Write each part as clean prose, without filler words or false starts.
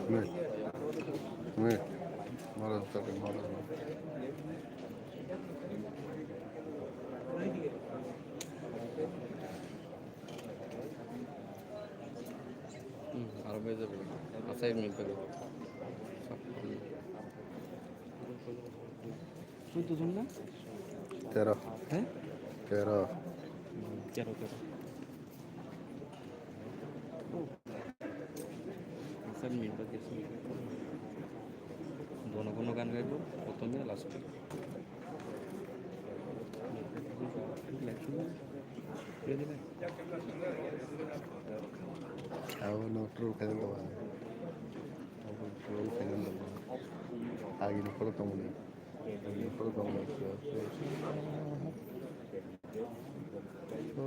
Mate, mate, Mara second, Mara. আরো বেজে যাবে আসাই মিল পেবে চোদ্দ জন না 13, হ্যাঁ 13. 13 আসাই মিল পেবে গেছে ঘন ঘন গান গাইব প্রথমে লাস্টে Ako no true ka din naman. Ako true ka din naman. Agi no puro kamu ni. Agi no puro kamu ni. Pero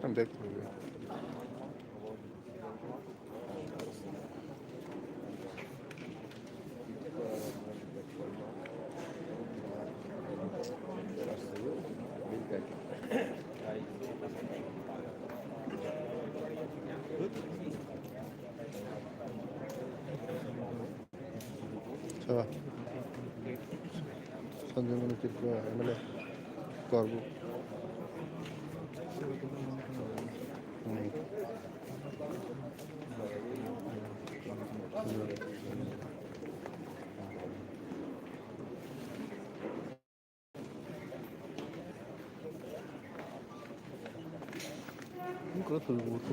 I'm back to you. So, Sanjay মনে চিত্র এমএলএ করবো কত বলতে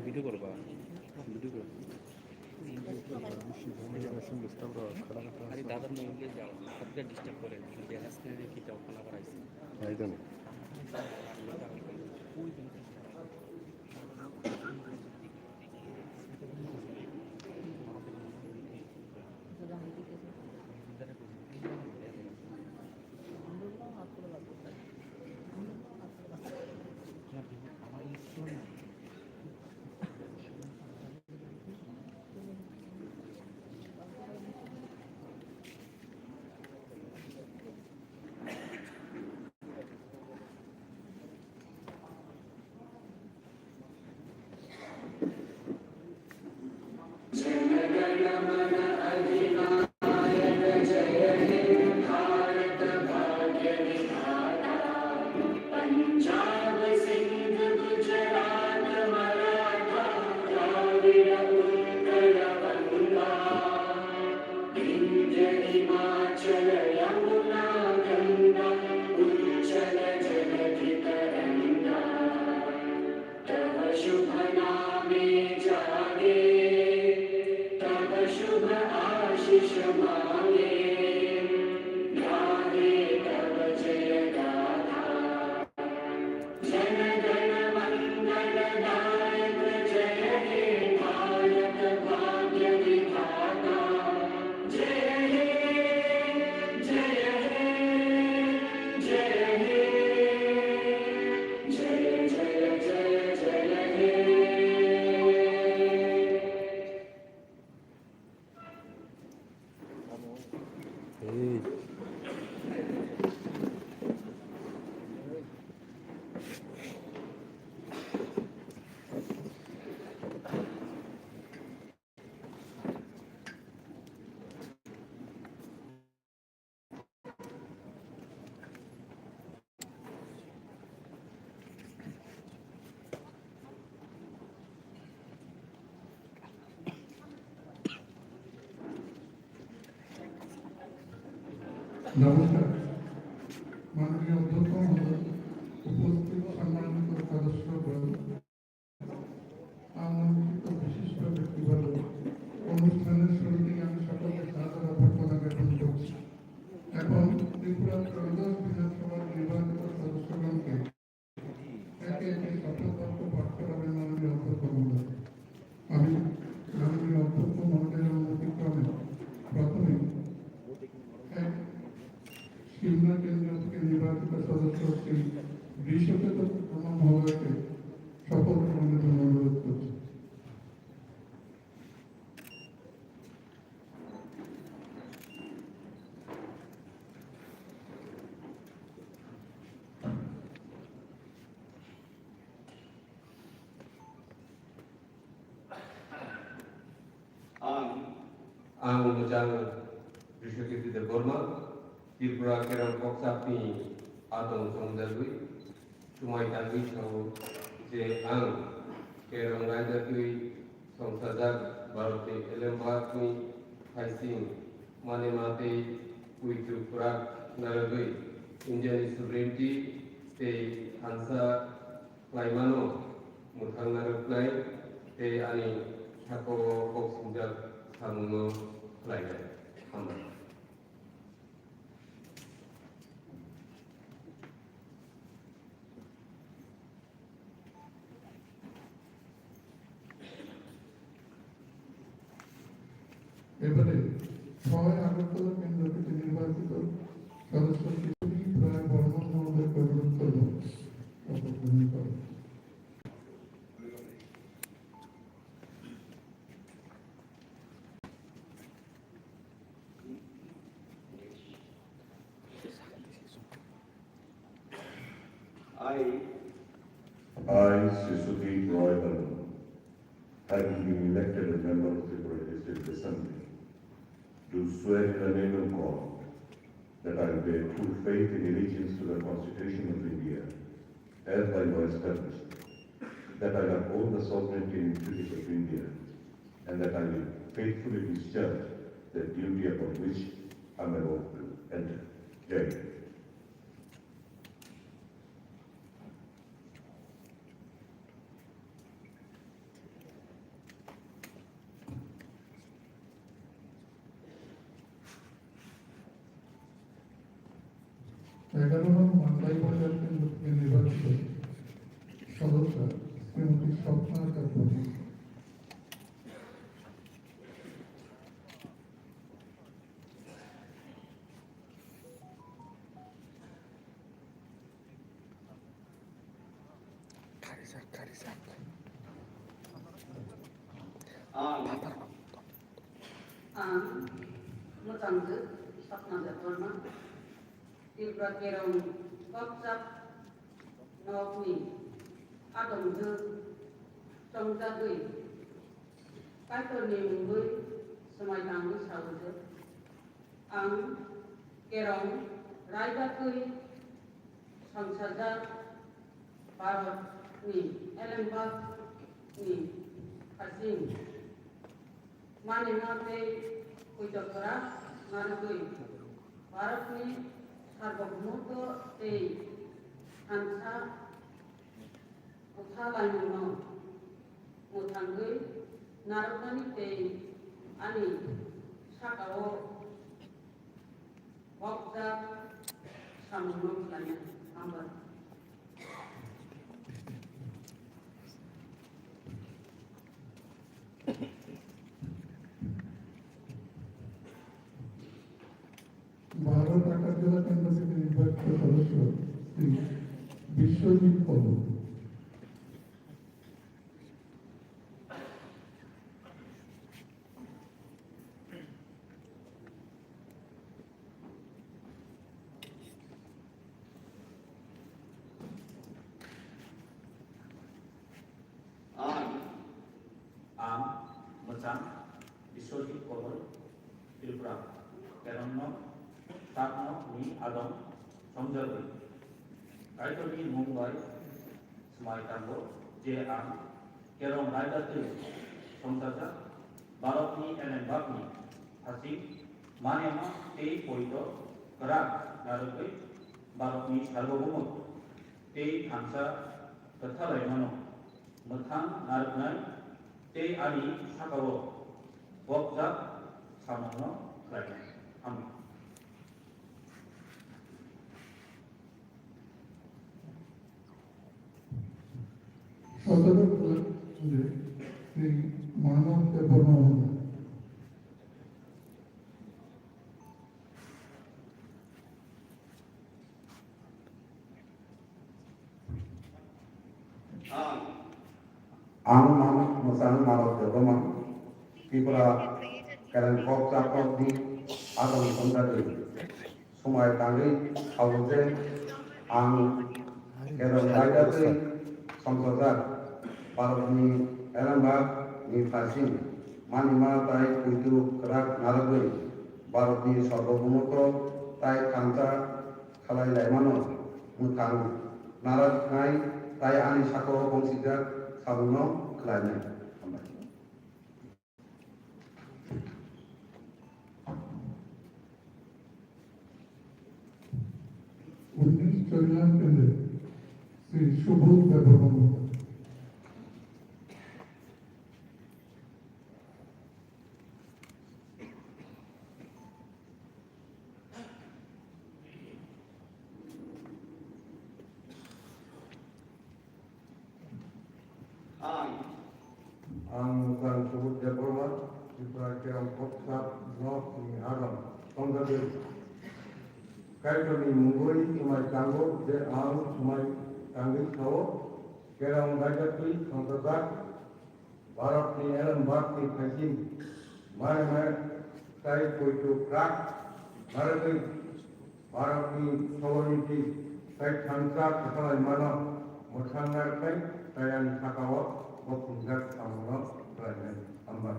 ভিডিও করবা ভিডিও করবা আরে দাদার মেয়ে যাও সবকে ডিস্টার্ব করে গ্যাস কিনে রেখে যাও খানা বাড়াইছে একদম নমস্কার, মাননীয় অধ্যক্ষ মহোদয়, উপস্থিত সম্মানিত সদস্যগণ, আমন্ত্রিত বিশিষ্ট ব্যক্তিবর্গ, অনুষ্ঠানের শুরুতেই আমি সকলকে সাদর অভ্যর্থনা জ্ঞাপন করছি এবং ত্রিপুরা ত্রয়োদশ বিধানসভার নির্বাচিত সদস্যগণকে একে একে শপথ বাক্য পাঠ করাবেন মাননীয় অধ্যক্ষ মহোদয়। আমি মাননীয় অধ্যক্ষ মহোদয়ের অনুমতিক্রমে প্রথমে শিমলা কেন্দ্র থেকে নির্বাচিত সদস্য শ্রী বিশ্বকেতু মহোদয়কে শপথ গ্রহণের জন্য অনুরোধ করছি। Ang Mujang Bishopiti de Burma, Tripura Kerala Koksapi Atong Songdalwi, Sumai Tangi Shau, Je Ang Kerala Rajdakui, Songsajak, Barote Elembakui, Haising, Manemate, Kuitu Purak, Naragui, Indian Sovereignty, Stay Hansa, Klaimano, Mutang Naraklai, Stay Ani, Hako Koksujak, Hangu, Klaiman, Hammer. এবারে ছয় আগরতলা কেন্দ্র থেকে নির্বাচিত সদস্য শিশুটি প্রায় বর্মন মহোদয়কে অনুরোধ করব শপথ গ্রহণ করে। I, Sisudeep Roy Barman, having been elected a member of the Tripura District Assembly, do swear in the name of God that I will bear true faith and allegiance to the Constitution of India, as by law established, that I will uphold the sovereignty and duties of India, and that I will faithfully discharge the duty upon which I am about to enter. Jai Hind. এগারো নং মান্দাই বাজার কেন্দ্র থেকে নির্বাচিত সদস্য Shrimati Swapna কাপুরি। Mutangge Sapna Burma, Tripura Kerala Koksap Nokni, Adongju, Songdalwi, Kaitoni Mungui, Sumai Tangi Shauju, Ang Kerala Rajdakui, Songsajak, Barote Elembakui, Haising, Manemate, Kuitu Purak, Naragui, Barote Sarvabhaumotva Stay Hansa, Klaimano, Mutangui, Naragani Stay Ani, Sakao, Koksak, Samuno Klaiman, Hammer. Bharat আকার জেলা কেন্দ্র থেকে নির্বাচিত সদস্য শ্রী বিশ্বজিৎ পদক। Ang Mujang Bishopiti Polo, Tripura Kerala Sapna Ni Adong Songdalwi, Kaitoni Mumbai, Sumai Tangi, Je Ang Kerala Rajdakui, Songsajak, Barote Elembakui, Haising, Manemate, Kuitu 그라 나르의 भारतनि सार्वभौमत्व ते थांसा खोथालायमानो मोथां नारनाय ते आरि सागाव बकजाब सामनो खालायनाय हामो সদরের যে শ্রী মানব Debbarma Ang masang marot debroma pipra karen kok chapok di adong sondari sumai tangi awuje ang karen raidati samsazar parni eramba ni fasin manima tai kuitu kerak nalagoi barni sarvabhumoto tai kanta khalai laimano mutang narak nai tai ani sako bongsijak সাবুনো climate কল্যাণ কেন্দ্রে Shri Subodh Debbarma ang bukan sebut debroma diperkirakan koksap nok ni agam tonggadir kaitoni mungoi sumai tanggo de ang sumai tanggi sawo kerang gajatui tonggadak barat ni elam bak ni khasim mai tai koitu krak baratui barat ni sawaniti tai tangka kesalai mana mosangar kai tayan sakawa Bokungkat sama pelajaran tambah.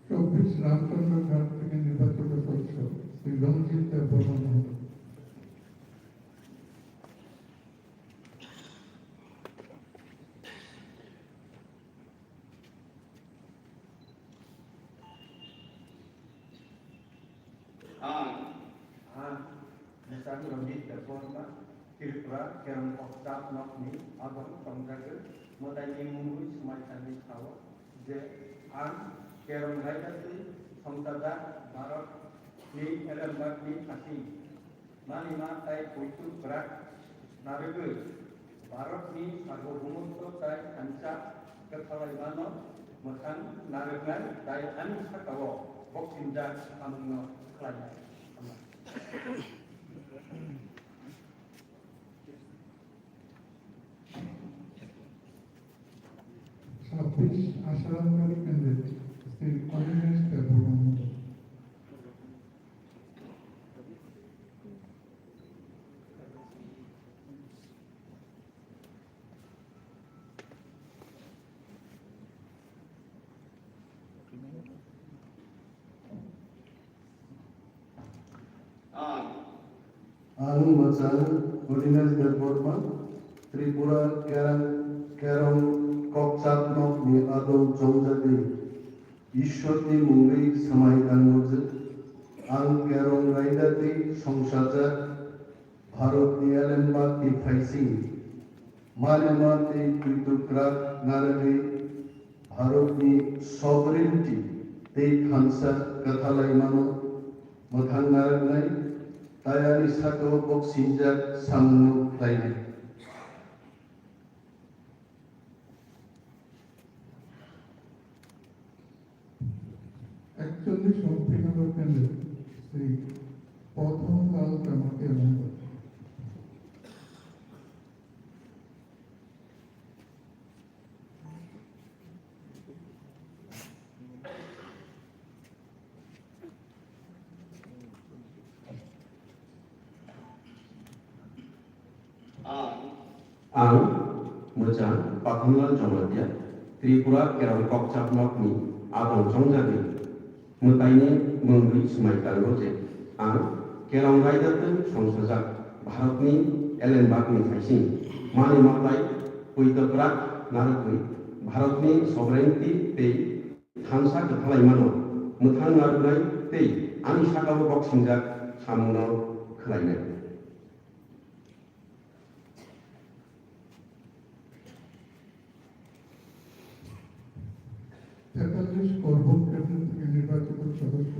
চব্বিশ রামচন্দ্র ঘাট থেকে নির্বাচিত সদস্য শ্রী রঞ্জিত Debbarma Misalnya Rojit Debroma Tripura kerang koksap nok ni abang tonggadir modai mungui semai tadi sawo je an kerang raidati samtada barat ni elambat ni asi manima tai puitu berak narege barat ni sarvabhumoto tai kanca kethalai mano mekan naregan tai an sakawo boksinja amno klanya ছাব্বিশ আশারামবাড়ি কেন্দ্রে Shri Animesh Debbarma Anu Macan, Udines Debroma, Tripura Kerong Kokcap Nok ni Adong Jongjadi, Ishwati Mungri Samai Gangoz, Ang Kerong Raidati Songsaja, Bharat ni Alembak ni Faising, Manemati Kuitukrak Naragi, Bharat ni Sovereignty, Tei Khansa Kathalai Mano, Mathang Naragnai, Tayani Sako Boksinjak Samnu Lainai. একচল্লিশ শক্তিনগর কেন্দ্রে Shri পথমলাল কামাকে Ang Mojan Pathungal Jomatia Tripura Kerang Kokcap Nok ni Adong Jongjadi Mutaini Mungri Sumai Tangoje Ang Kerang Raidati Songsajak Bharat ni Elenbak ni Faising Mani Matai बैतकराक नारगै भारतनि सभरेन्टि तै थामसा गोथालायमानो मोथां नारगनाय तै आंनि साकाबो बक्सिंजाक सामुनो खालायनाय তেতাল্লিশ Karbook cabinet থেকে নির্বাচিত সদস্য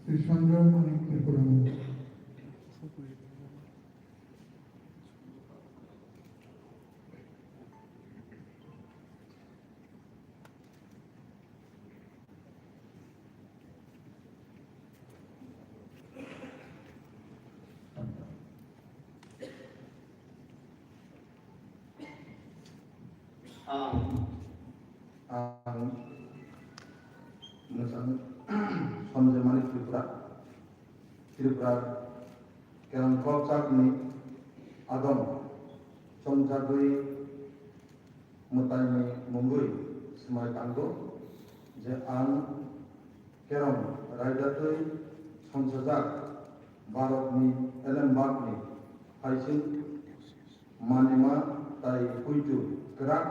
শ্রী সঞ্জয় মানিক ত্রিপুরা মন্ত্রী। সঞ্জয় মানিক ত্রিপুরা কেরম কপচাপনি আদম চমচাগৈ মোতাইনি মুম্বই সিমাই কাंगो যে आं केरम रायजातै संसजाक भारतनि एलेमबागनि फाइसिं मानिमा ताई हुइजु ग्राक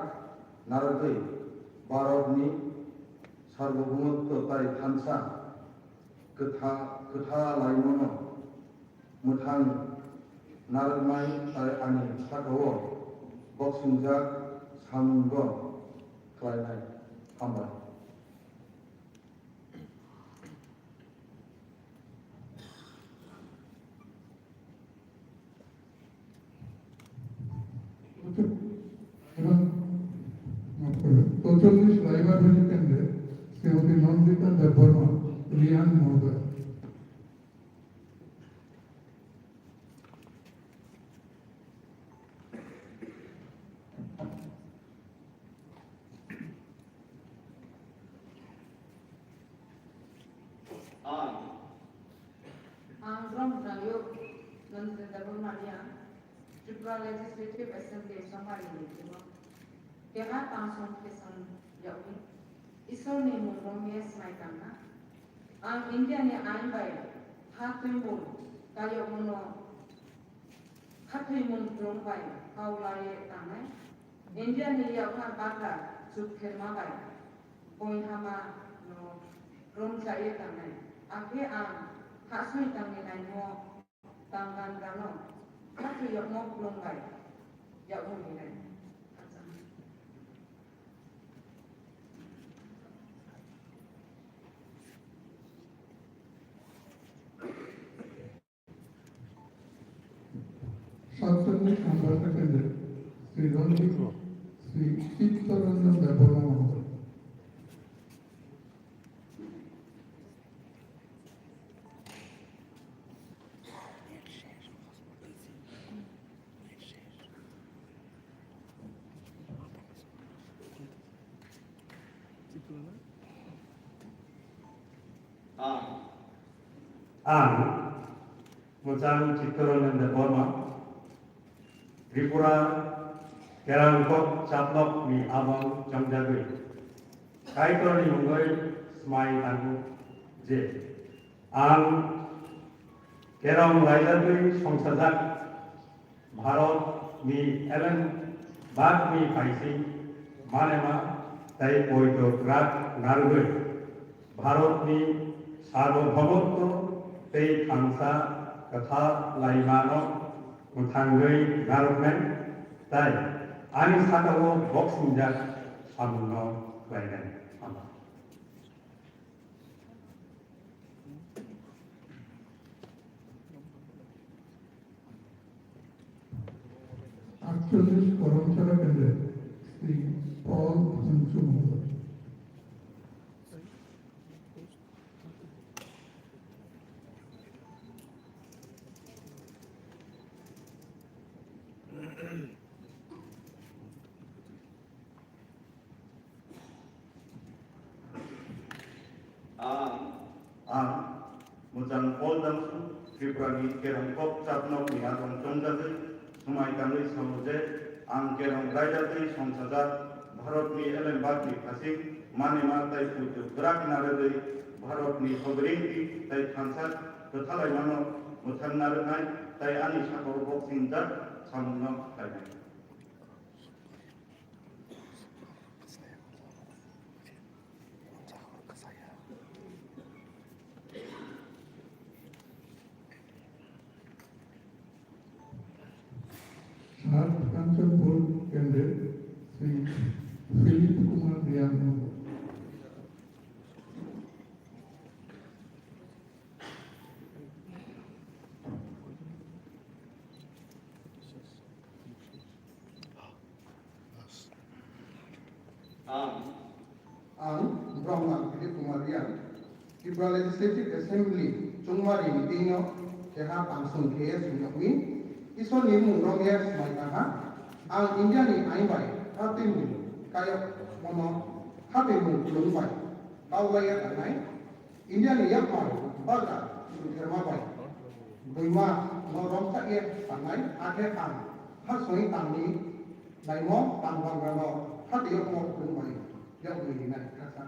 नारगै भारतनि सार्वभौमत्व ताई थानसा खोथा लाइमोनो मोथां नारगनाय ताई आंनि साकाओ बक्सिंजाक सामुंगो खालायनाय हामबाय। चौचल्लिस लाइब्रेरी केंद्र श्रीमती नंदिता देववर्मा रियान महोदय। Tripura Legislative Assembly Samari Kera Tangsong Kesan Yawi Isor ni Murong Yes Maikana Ang India ni Anbai Hatuimun Kayo Muno Hatuimun Drongbai Kaulai Tangai India ni Yawa Baka Sukhermabai Boy Hama no Rom Chai Tangai Ake Ang Hasui Tangai Naimo Tangan Gano Hatu Yakmo Blongbai Yawu Minai 47 নম্বর সেকেন্ডে শ্রী রঞ্জিত শ্রী চিত্তরঞ্জন দেববর্মা মহোদয়। आं मोजां चित्तरन्जन देबबर्मा त्रिपुरा केरांकक चापलकनि आबुं जंजागै कायकरनि मुङै स्माय नांगौ जे आं केरां रायजागै संसाजाक भारतनि एलेनबागनि फाइसि मानेमा ताई बयद ग्राक नारगै भारतनि सार्वभौमत्व तै थांसा कथा लाइमानो मुथांगै नारगनाय ताई आंनि साकाओ बक्सिंजाक सामुनो लायनाय हामा। আটচল্লিশ করমচারা কেন্দ্রে শ্রী পল ধনসু মহোদয়। आं मोजां पल दामसु त्रिपुरानि केरांकक चापलकनि आबुं जंजागै समायखाङै सानो जे आं केरां रायजागै संसाजाक भारतनि एलेनबागनि फारसे मानेमा ताई फुजु ग्राक नारगै भारतनि सभरेन्टि ताई थांसा खोथालायमानो मोथां नारगनाय ताई आंनि साकाओ बक्सिंजाक सामुनो खालायनाय। आं ब्रह्मा दिलीप कुमारिया त्रिपुरा लेजिस्लेटिव एसेम्बली चुंगमारी मीटिंग केहा पांसन के सुनयमी इसोर निमु रंगे समायताहा आं इंडिया नि आइन बाय हातिमु काय मनो हातिमु खुलुमबाय बावलाया थानाय इंडिया नि यामा बागा सुथेरमा बाय बुइमा न रंसा ए थानाय आखे आं हा सोई तांनि लाइमो तांबांगानो हातियो मो खुलुमबाय याव गैना कासा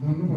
ধন্যবাদ।